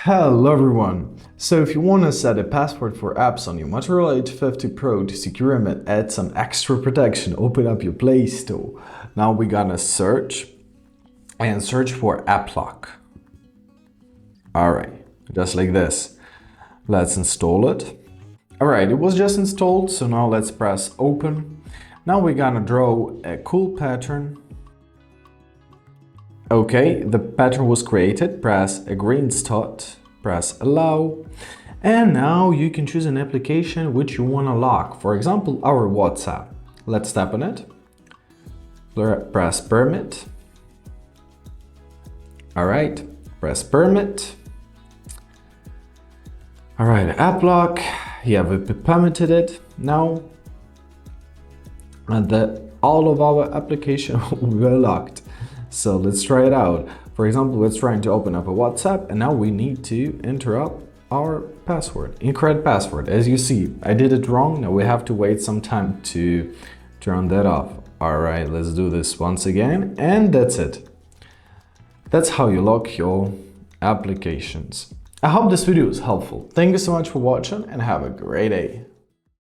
Hello everyone! So if you want to set a password for apps on your Motorola H50 Pro to secure them and add some extra protection, open up your Play Store. Now we're gonna search for AppLock. Alright, just like this. Let's install it. Alright, it was just installed, so now let's press open. Now we're gonna draw a cool pattern. Okay, the pattern was created. Press agree and start, press allow, and now you can choose an application which you want to lock. For example, our WhatsApp. Let's tap on it. Press permit. Alright, press permit. Alright, AppLock. Yeah, we permitted it. Now, all of our applications were locked. So let's try it out. For example, let's try to open up a WhatsApp and now we need to enter up our password, incorrect password. As you see, I did it wrong. Now we have to wait some time to turn that off. All right, let's do this once again. And that's it. That's how you lock your applications. I hope this video was helpful. Thank you so much for watching and have a great day.